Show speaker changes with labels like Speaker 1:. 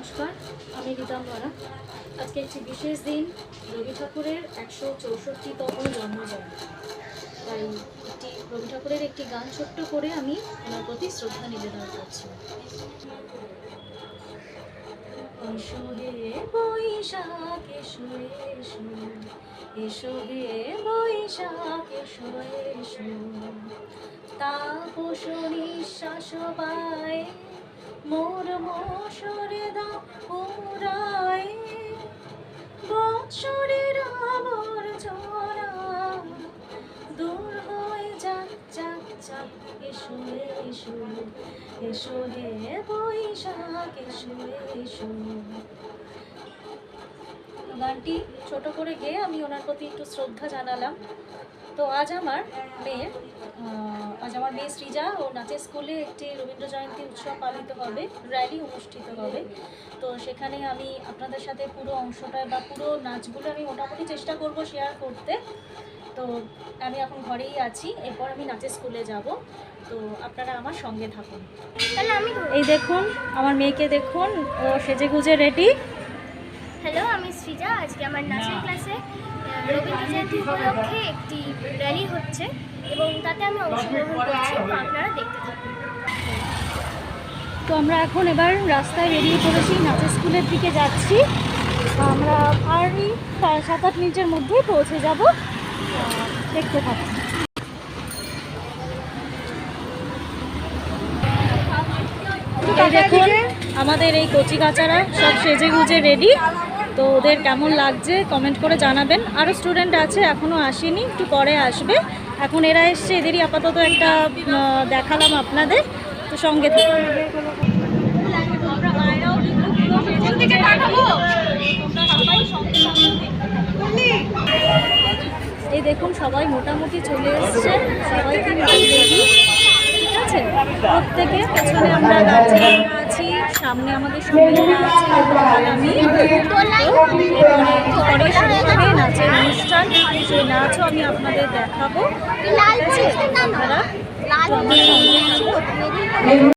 Speaker 1: নমস্কার, আমি রিতাম্বরা। আজকে একটি বিশেষ দিন, রবি ঠাকুরের 164তম জন্মজয়ন্তী। তাই রবি ঠাকুরের একটি গান ছোট্ট করে আমি ওনার প্রতি শ্রদ্ধা নিবেদন করছি। এসো হে বৈশাখ এসো এসো, এসো হে বৈশাখ এসো এসো, তাপস নিঃশ্বাস পায় মোর মশরে দাও পুরায়, বৎসরের আবর্জনা দূর হয়ে যাক যাক যাক। এসো এসো, এসো হে বৈশাখ এসো এসো। গানটি ছোট করে গেয়ে আমি ওনার প্রতি একটু শ্রদ্ধা জানালাম। তো আজ আমার মেয়ে সৃজা ও নাচের স্কুলে একটি রবীন্দ্র জয়ন্তী উৎসব পালিত হবে, র্যালি অনুষ্ঠিত হবে। তো সেখানে আমি আপনাদের সাথে পুরো অংশটা বা পুরো নাচগুলো আমি মোটামুটি চেষ্টা করব শেয়ার করতে। তো আমি এখন ঘরেই আছি, এরপর আমি নাচের স্কুলে যাব। তো আপনারা আমার সঙ্গে থাকুন। এই দেখুন আমার মেয়েকে, দেখুন ও সেজে গুজে রেডি।
Speaker 2: হ্যালো, আমি সৃজা। আজকে আমার নাচের ক্লাসে রবীন্দ্র জয়ন্তী উপলক্ষে একটি র্যালি হচ্ছে এবং তাতে আমি অংশগ্রহণ করছি। আপনারা দেখতে থাকুন।
Speaker 1: তো আমরা এখন এবার রাস্তায় বেরিয়ে পড়েছি, নাচের স্কুলের দিকে যাচ্ছি। আমরা আর 7-8 মিনিটের মধ্যেই পৌঁছে যাব। দেখতে থাকুন। দেখুন আমাদের এই কচি কাচারা সব সেজে গুজে রেডি। তো ওদের কেমন লাগছে কমেন্ট করে জানাবেন। আরও স্টুডেন্ট আছে, এখনও আসেনি, একটু পরে আসবে। এখন এরা এসছে, এদেরই আপাতত একটা দেখালাম আপনাদের। তো সঙ্গে থাকুন। এই দেখুন সবাই মোটামুটি চলে এসছে, সবাই কিন্তু রেডি। ঠিক আছে, প্রত্যেকে পেছনে আমরা গার্জেনরা আছি, সামনে আমাদের সঙ্গীরা আছে, আমি পরে শুরু হবে নাচের অনুষ্ঠান। সেই নাচও আমি আপনাদের দেখাবো। ঠিক আছে, আপনারা আমার সঙ্গে থাকুন।